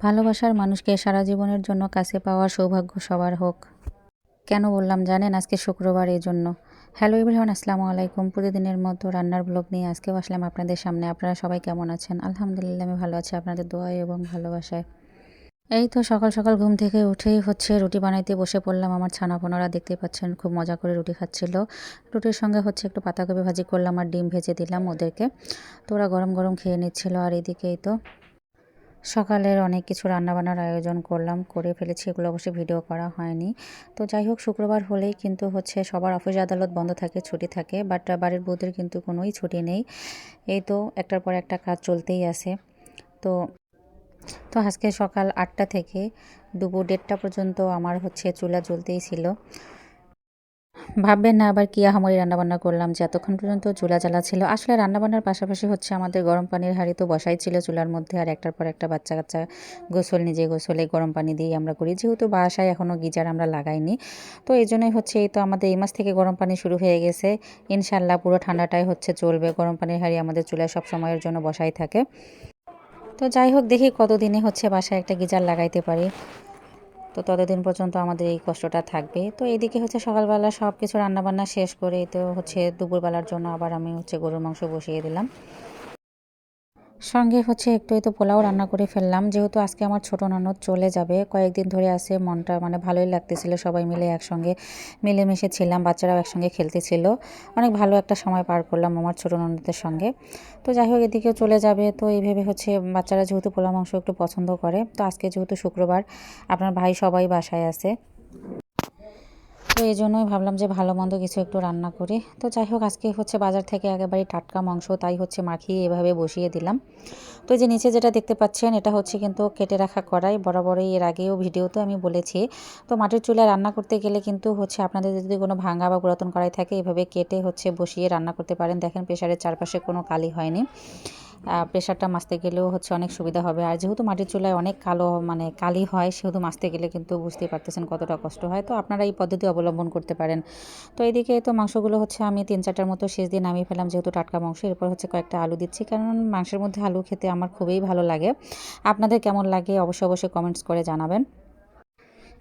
ভালোবাসার মানুষকে সারা জীবনের জন্য কাছে পাওয়ার সৌভাগ্য সবার হোক। কেন বললাম জানেন? আজকে শুক্রবার, এই জন্য। হ্যালো এভরিওয়ান, আসসালামু আলাইকুম। প্রতিদিনের মতো রান্নার ব্লগ নিয়ে আজকেও আসলাম আপনাদের সামনে। আপনারা সবাই কেমন আছেন? আলহামদুলিল্লাহ আমি ভালো আছি, আপনাদের দোয়ায় এবং ভালোবাসায়। এই তো সকাল সকাল ঘুম থেকে উঠেই রুটি বানাইতে বসে পড়লাম। আমার ছানাপোনারা দেখতে পাচ্ছেন খুব মজা করে রুটি খাচ্ছিল। রুটির সঙ্গে একটু পাতাকপি ভাজি করলাম আর ডিম ভেজে দিলাম ওদেরকে। তো ওরা গরম গরম খেয়ে নিচ্ছিল। আর এদিকে এই তো সকালের অনেক কিছু রান্নাবান্নার আয়োজন করলাম, করে ফেলেছি। এগুলো অবশ্যই ভিডিও করা হয়নি। তো যাই হোক, শুক্রবার হলেই কিন্তু সবার অফিস আদালত বন্ধ থাকে, ছুটি থাকে। বাট বাড়ির বউদের কিন্তু কোনোই ছুটি নেই। এই তো একটার পর একটা কাজ চলতেই আছে। তো তো আজকে সকাল 8টা থেকে দুপুর 1:30 পর্যন্ত আমার চুলা জ্বলতেই ছিল। ভাববেন না আবার কি আহামরি রান্নাবান্না করলাম যে এতক্ষণ পর্যন্ত চুলা জ্বালা ছিল। আসলে রান্নাবান্নার পাশাপাশি আমাদের গরম পানির হাঁড়ি তো বসাই ছিল চুলার মধ্যে। আর একটার পর একটা বাচ্চা কাচ্চা নিজে গোসলে গরম পানি দিয়েই আমরা করি, যেহেতু বাসায় এখনও গিজার আমরা লাগাইনি। তো এই জন্যই এই তো আমাদের এই মাস থেকে গরম পানি শুরু হয়ে গেছে। ইনশাল্লাহ পুরো ঠান্ডাটাই চলবে। গরম পানির হাঁড়ি আমাদের চুলায় সব সময়ের জন্য বসাই থাকে। তো যাই হোক, দেখি কতদিনে বাসায় একটা গিজার লাগাইতে পারি। তো ততদিন পর্যন্ত আমাদের এই কষ্টটা থাকবে। তো এদিকে সকালবেলা সব কিছু রান্নাবান্না শেষ করে তো দুপুরবেলার জন্য আবার আমি গরুর মাংস বসিয়ে দিলাম। সঙ্গে একটু তো পোলাও রান্না করে ফেললাম, যেহেতু আজকে আমার ছোটো ননদ চলে যাবে। কয়েকদিন ধরে মনটা ভালোই লাগতেছিল, সবাই মিলে একসঙ্গে মিলেমিশে ছিলাম, বাচ্চারাও একসঙ্গে খেলতেছিল। অনেক ভালো একটা সময় পার করলাম আমার ছোটো ননদের সঙ্গে। তো যাই হোক, এদিকেও চলে যাবে। তো এইভাবে বাচ্চারা যেহেতু পোলাও মাংস একটু পছন্দ করে, তো আজকে যেহেতু শুক্রবার, আপনার ভাই সবাই বাসায় আছে। তো এই জন্যই ভাবলাম যে ভালো মন্দ কিছু একটু রান্না করি। তো যাই হোক, আজকে বাজার থেকে একেবারে টাটকা মাংস, তাই মাখিয়ে এভাবে বসিয়ে দিলাম। তো এই যে নিচে যেটা দেখতে পাচ্ছেন, এটা কিন্তু কেটে রাখা কড়াই। বরাবরই এর আগেও ভিডিওতে আমি বলেছি। তো মাটির চুলায় রান্না করতে গেলে কিন্তু আপনাদের যদি কোনো ভাঙা বা পুরাতন কড়াই থাকে, এভাবে কেটে বসিয়ে রান্না করতে পারেন। দেখেন প্রেশারের চারপাশে কোনো কালি হয়নি। প্রেশারটা মাজতে গেলেও অনেক সুবিধা হবে। আর যেহেতু মাটির চুলায় অনেক কালি হয়, সেহেতু মাজতে গেলে কিন্তু বুঝতেই পারতেছেন কতটা কষ্ট হয়। তো আপনারা এই পদ্ধতি অবলম্বন করতে পারেন। তো এদিকে তো মাংসগুলো আমি 3-4টার মতো শেষ দিয়ে নামিয়ে ফেলাম, যেহেতু টাটকা মাংস। এরপর কয়েকটা আলু দিচ্ছি, কারণ মাংসের মধ্যে আলু খেতে আমার খুবই ভালো লাগে। আপনাদের কেমন লাগে অবশ্যই কমেন্টস করে জানাবেন।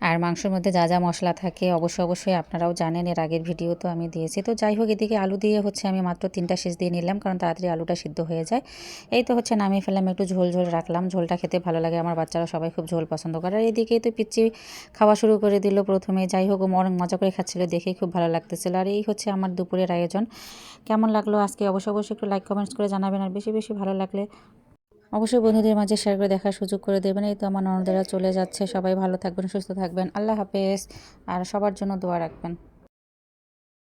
আর মাংসের মধ্যে যা যা মশলা থাকে অবশ্যই আপনারাও জানেন, এর আগের ভিডিও তো আমি দিয়েছি। তো যাই হোক, এদিকে আলু দিয়ে আমি মাত্র 3টা সেচ দিয়ে নিলাম, কারণ তাড়াতাড়ি আলুটা সিদ্ধ হয়ে যায়। এই তো নামিয়ে ফেললাম, একটু ঝোল ঝোল রাখলাম। ঝোলটা খেতে ভালো লাগে, আমার বাচ্চারা সবাই খুব ঝোল পছন্দ করে। আর এদিকেই তো পিচ্চি খাওয়া শুরু করে দিল প্রথমে। যাই হোক, অনেক মজা করে খাচ্ছিল, দেখেই খুব ভালো লাগতেছিল। আর এই আমার দুপুরের আয়োজন। কেমন লাগলো আজকে অবশ্যই একটু লাইক কমেন্টস করে জানাবেন। আর বেশি বেশি ভালো লাগলে অবশ্যই বন্ধুদের মাঝে শেয়ার করে দেখার সুযোগ করে দেবেন। এই তো আমার ননদেরা চলে যাচ্ছে। সবাই ভালো থাকবেন, সুস্থ থাকবেন। আল্লাহ হাফেজ। আর সবার জন্য দোয়া রাখবেন।